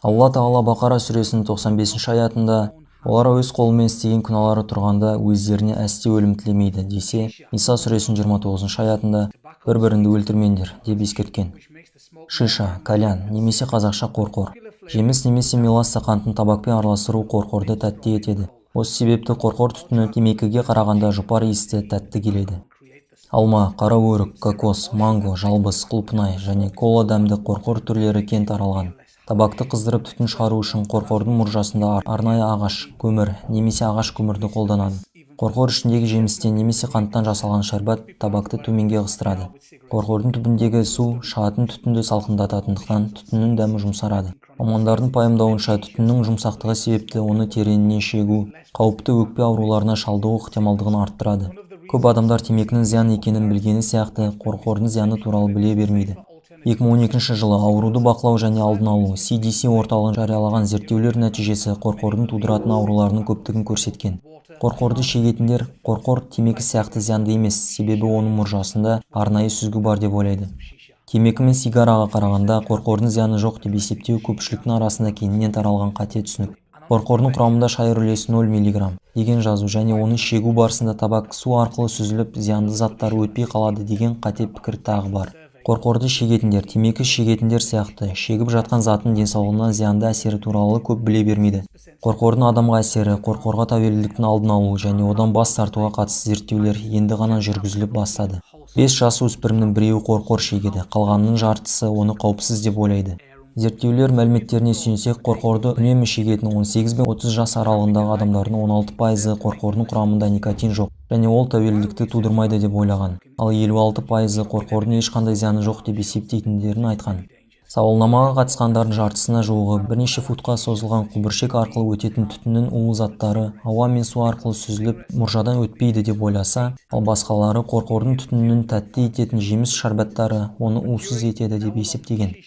Алла Тағала Бақара сүресінің 95 аятында: олар өз қолымен істеген күнәлары тұрғанда өздеріне әсте өлім тілемейді десе, Иса сүресінің 29 аятында: бір-біріңді өлтірмеңдер деп ескерткен. Шиша, кальян немесе қазақша қорқор. Жеміс немесе меласса қантын табакпен араластыру қорқорды тәтті етеді. Осы себепті қорқор түтіні темекіге қарағанда жұпар иісті тәтті келеді. Алма, қара өрік, кокос, манго, жалбыз, құлпынай және кола дәмді қорқор түрлері кең таралған. Табақты қыздырып түтін шығару үшін қорқордың мұржасында арнайы ағаш, көмір немесе ағаш көмірді қолданады. Қорқор ішіндегі жемістен немесе қанттан жасалған шәрбат табакты төменге ығыстырады. Қорқордың түбіндегі су шығатын түтінді салқындататындықтан түтіннің дәмі жұмсарады. Мамандардың пайымдауынша түтіннің жұмсақтығы себепті оны тереңіне шегу қауіпті өкпе ауруларына шалдығу ықтималдығын арттырады. Көп адамдар темекінің зиян екенін білгені сияқты қорқордың зияны туралы біле бермейді. 2012 жылы ауруды бақылау және алдын алу CDC орталығы жариялаған зерттеулер нәтижесі қорқордың тудыратын ауруларының көптігін көрсеткен. Қорқорды шегетіндер қорқор темекі сияқты зиянды емес, себебі оның мұржасында арнайы сүзгі бар деп ойлайды. Темекі мен сигараға қарағанда қорқордың зияны жоқ деп есептеу көпшіліктің арасында кеңінен таралған қате түсінік. Қорқордың құрамында шайыр үлесі 0 мг деген жазу және оны шегу барысында табак су арқылы сүзіліп зиянды заттар өтпей қалады деген қате пікір тағы бар. Қорқорды шегетіндер темекі шегетіндер сияқты шегіп жатқан заттың денсаулығына зиянды әсері туралы көп біле бермейді. Қорқордың адамға әсері, қорқорға тәуелділіктің алдын алу және одан бас тартуға қатысты зерттеулер енді ғана жүргізіліп бастады. 5 жасөспірімнің біреуі қорқор шегеді, қалғанының жартысы оны қауіпсіз деп ойлайды. Зерттеулер мәліметтеріне сүйенсек, қорқорды үнемі шегетін 18 бен 30 жас аралығындағы адамдардың 16% қорқордың құрамында никотин жоқ және ол тәуелділікті тудырмайды деп ойлаған, ал 56% қорқордың ешқандай зияны жоқ деп есептейтіндерін айтқан. Сауалнамаға қатысқандардың жартысына жуығы бірнеше футқа созылған құбыршек арқылы өтетін түтіннің улы заттары ауа мен су арқылы сүзіліп мұржадан өтпейді деп ойласа, ал басқалары қорқордың түтінін тәтті ететін жеміс шәрбаттары оны усыз етеді деп есептеген.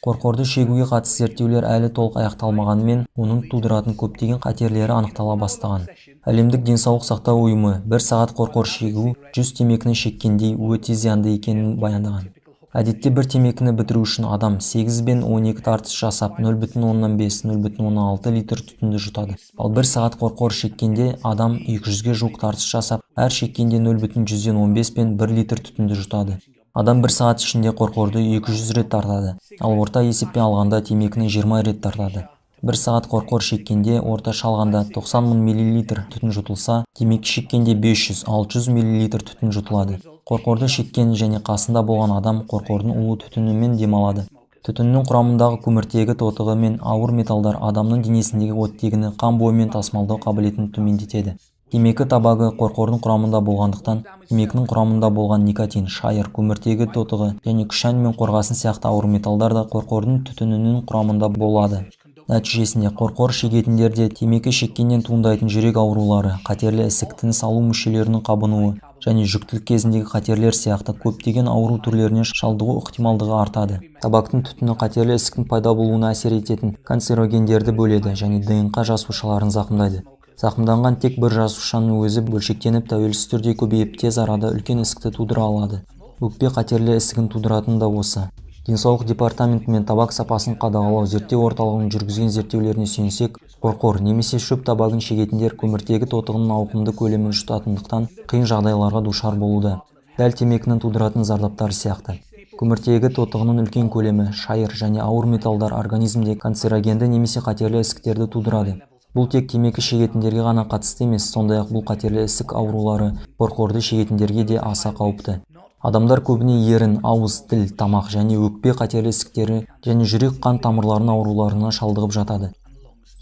Қорқорды шегуге қатысты зерттеулер әлі толық аяқталмағанымен, оның тудыратын көптеген қатерлері анықтала бастаған. Әлемдік денсаулық сақтау ұйымы 1 сағат қорқор шегу 100 темекіні шеккендей өте зиянды екенін баяндаған. Әдетте бір темекіні бітіру үшін адам 8 бен 12 тартыс жасап 0,5-0,6 литр түтінді жұтады. Ал 1 сағат қорқор шеккенде адам 200-ге жуық тартыс жасап, әр шеккенде 0,115 пен 1 литр түтінді жұтады. Адам 1 сағат ішінде қорқорды 200 рет тартады, ал орта есеппен алғанда темекіні 20 рет тартады. 1 сағат қорқор шеккенде орташа алғанда 90 мың миллилитр түтін жұтылса, темекі шеккенде 500-600 миллилитр түтін жұтылады. Қорқорды шеккен және қасында болған адам қорқордың улы түтінімен демалады. Түтіннің құрамындағы көміртегі тотығы мен ауыр металдар адамның денесіндегі оттегіні қан бойымен тасымалдау қабілетін төмендетеді. Темекі табагы қорқордың құрамында болғандықтан, темекінің құрамында болған никотин, шайыр, көміртегі тотығы және күшән мен қорғасын сияқты ауыр металдар да қорқордың түтінінің құрамында болады. Нәтижесінде қорқор шегетіндерде темекі шеккеннен туындайтын жүрек аурулары, қатерлі ісік, тыныс алу мүшелерінің қабынуы және жүктілік кезіндегі қатерлер сияқты көптеген ауру түрлеріне шалдығу ықтималдығы артады. Табактың түтіні қатерлі ісіктің пайда болуына әсер ететін канцерогендерді бөледі және ДНК жасушаларын зақымдайды. Зақымданған тек бір жасушаның өзі бөлшектеніп тәуелсіз түрде көбейіп тез арада үлкен ісікті тудыра алады. Өкпе қатерлі ісігін тудыратын да осы. Денсаулық департаменті мен табак сапасын қадағалау зерттеу орталығының жүргізген зерттеулеріне сүйенсек, қорқор немесе шөп табагын шегетіндер көміртегі тотығының ауқымды көлемін жұтатындықтан қиын жағдайларға душар болуда. Дәл темекінің тудыратын зардаптары сияқты. Көміртегі тотығының үлкен көлемі, шайыр және ауыр металдар организмде канцерогенді немесе қатерлі ісіктерді тудырады. Бұл тек темекі шегетіндерге ғана қатысты емес, сондай-ақ бұл қатерлі ісік аурулары қорқорды шегетіндерге де аса қауіпті. Адамдар көбіне ерін, ауыз, тіл, тамақ және өкпе қатерлі ісіктері және жүрек қан тамырларының ауруларына шалдығып жатады.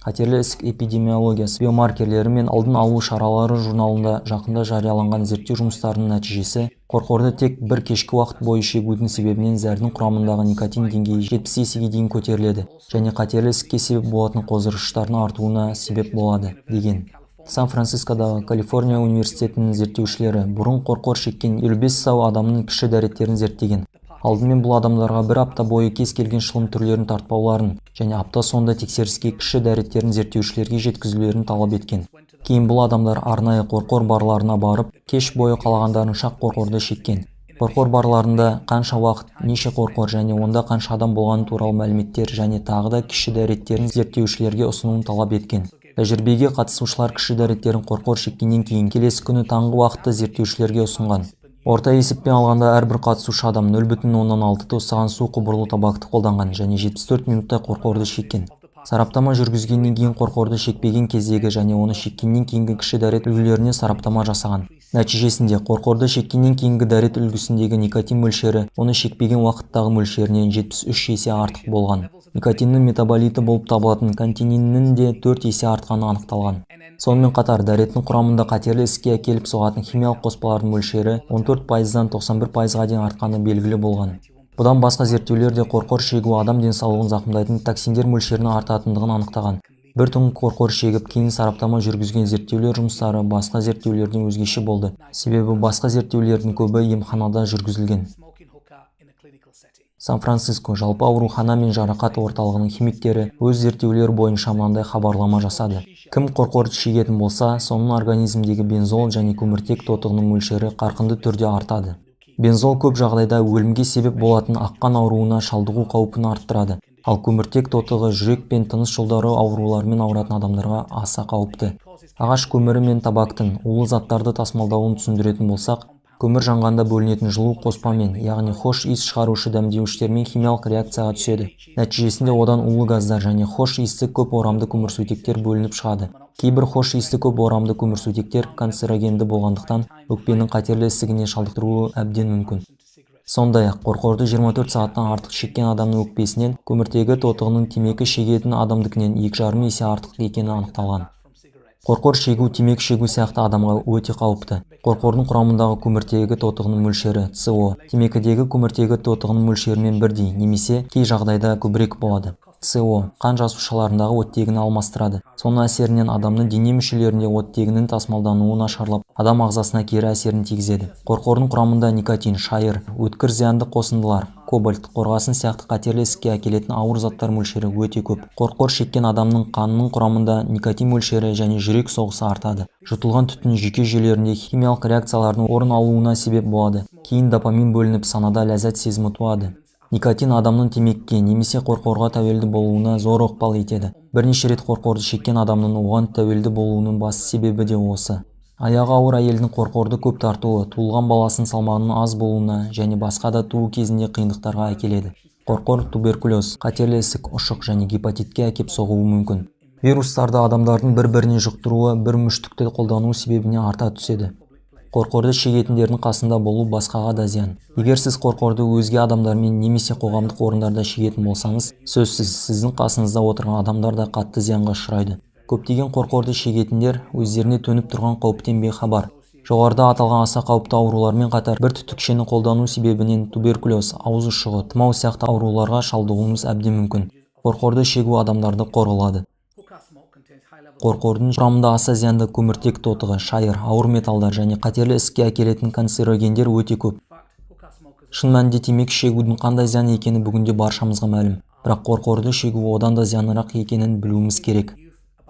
Қатерлі ісік эпидемиологиясы биомаркерлері мен алдын алу шаралары журналында жақында жарияланған зерттеу жұмыстарының нәтижесі қорқорды тек бір кешкі уақыт бойы шегудің себебінен зәрдің құрамындағы никотин деңгейі 70 есеге дейін көтеріледі және қатерлі ісікке себеп болатын қоздырғыштардың артуына себеп болады, деген. Сан-Францискодағы Калифорния университетінің зерттеушілері бұрын қорқор шеккен 55 сау адамның кіші дәреттерін зерттеген. Алдымен бұл адамдарға бір апта бойы кез келген шылым түрлерін тартпауларын және апта соңында тексеріске кіші дәреттерін зерттеушілерге жеткізулерін талап еткен. Кейін бұл адамдар арнайы қорқор барларына барып, кеш бойы қалағандарын шақ қорқорды шеккен. Қорқор барларында қанша уақыт, неше қорқор және онда қанша адам болғаны туралы мәліметтер және тағы да кіші дәреттерін зерттеушілерге ұсынуын талап еткен. Тәжірибеге қатысушылар кіші дәреттерін қорқор шеккеннен кейін келесі күні таңғы уақытта зерттеушілерге ұсынған. Орта есеппен алғанда әрбір қатысушы адам 0,6 тостаған су құбырлы табакты қолданған және 74 минуттай қорқорды шеккен. Сараптама жүргізгеннен кейін қорқорды шекпеген кездегі және оны шеккеннен кейінгі кіші дәрет үлгілеріне сараптама жасаған. Нәтижесінде қорқорды шеккеннен кейінгі дәрет үлгісіндегі никотин мөлшері оны шекпеген уақыттағы мөлшерінен 73 есе артық болған. Никотиннің метаболиті болып табылатын кантининнің де 4 есе артқаны анықталған. Сонымен қатар дәреттің құрамында қатерлі іске әкеліп соғатын химиялық қоспалардың мөлшері 14%-дан 91%-ға дейін артқаны белгілі болған. Бұдан басқа зерттеулерде қорқор шегу адам денсаулығын зақымдайтын токсиндер мөлшерінің артатындығын анықтаған. Бір түн қорқор шегіп, кейін сараптама жүргізген зерттеулер жұмыстары басқа зерттеулерден өзгеше болды. Себебі басқа зерттеулердің көбі емханада жүргізілген. Сан-Франциско жалпы аурухана мен жарақат орталығының химиктері өз зерттеулері бойынша мынандай хабарлама жасады. Кім қорқорды шегетін болса, соның организмдегі бензол және көміртек тотығының мөлшері қарқынды түрде артады. Бензол көп жағдайда өлімге себеп болатын аққан ауруына шалдығу қаупін арттырады, ал көміртек тотығы жүрек пен тыныс жолдары ауруларымен ауыратын адамдарға аса қауіпті. Ағаш көмірі мен табактың улы заттарды тасымалдауын түсіндіретін болсақ, көмір жанғанда бөлінетін жылу қоспамен, яғни хош иіс шығарушы дәмдеуіштермен химиялық реакцияға түседі. Нәтижесінде одан улы газдар және хош иісті көп орамды көмірсутектер бөлініп шығады. Кейбір хош иісті көп орамды көмірсутектер канцерогенді болғандықтан өкпенің қатерлі ісігіне шалдықтыруы әбден мүмкін. Сондай-ақ қорқорды 24 сағаттан артық шеккен адамның өкпесінен көміртегі тотығының темекі шегетін адамдыкінен 2,5 есе артық екені анықталған. Қорқор шегу темекі шегу сияқты адамға өте қауіпті. Қорқордың құрамындағы көміртегі тотығының мөлшері СО темекідегі көміртегі тотығының мөлшерімен бірдей, немесе кей жағдайда көбірек болады. СО қан жасушаларындағы оттегіні алмастырады. Соның әсерінен адамның дене мүшелерінде оттегінің тасымалдануы нашарлап, адам ағзасына кері әсерін тигізеді. Қорқордың құрамында никотин, шайыр, өткір зиянды қосындылар, кобальт, қорғасын сияқты қатерлі ісікке әкелетін ауыр заттар мөлшері өте көп. Қорқор шеккен адамның қанының құрамында никотин мөлшері және жүрек соғысы артады. Жұтылған түтін жүйке жүйелерінде химиялық реакциялардың орын алуына себеп болады. Кейін допамин бөлініп, санада ләззат сезімі туады. Никотин адамның темекіге немесе қорқорға тәуелді болуына зор ықпал етеді. Бірнеше рет қорқорды шеккен адамның оған тәуелді болуының басты себебі де осы. Аяғы ауыр әйелдің қорқорды көп тартуы, туылған баласының салмағының аз болуына және басқа да туу кезінде қиындықтарға әкеледі. Қорқор туберкулез, қатерлі ісік, ұшық және гепатитке әкеп соғуы мүмкін. Вирустарды адамдардың бір-біріне жұқтыруы бір мүштікті қолдану себебіне арта түседі. Қорқорды шегетіндердің қасында болу басқаға да зиян. Егер сіз қорқорды өзге адамдармен немесе қоғамдық орындарда шегетін болсаңыз, сөзсіз сіздің қасыңызда отырған адамдар да қатты зиянға ұшырайды. Көптеген қорқорды шегетіндер өздеріне төніп тұрған қауіптен бейхабар. Жоғарыда аталған аса қауіпті аурулармен қатар бір түтікшені қолдану себебінен туберкулез, ауыз ұшығы, тұмау сияқты ауруларға шалдығуымыз әбден мүмкін. Қорқорды шегу адамдарды қорғалады. Қорқордың құрамында аса зиянды көміртек тотығы, шайыр, ауыр металдар және қатерлі ісікке әкелетін канцерогендер өте көп. Шын мәнінде темекі шегудің қандай зиян екені бүгінде баршамызға мәлім. Бірақ қорқорды шегу одан да зиянырақ екенін білуіміз керек.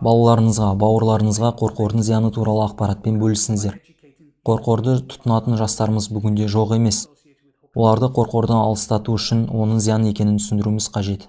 Балаларыңызға, бауырларыңызға қорқордың зияны туралы ақпаратпен бөлісіңіздер. Қорқорды тұтынатын жастарымыз бүгінде жоқ емес. Оларды қорқордан алыстату үшін оның зиян екенін түсіндіруіміз қажет.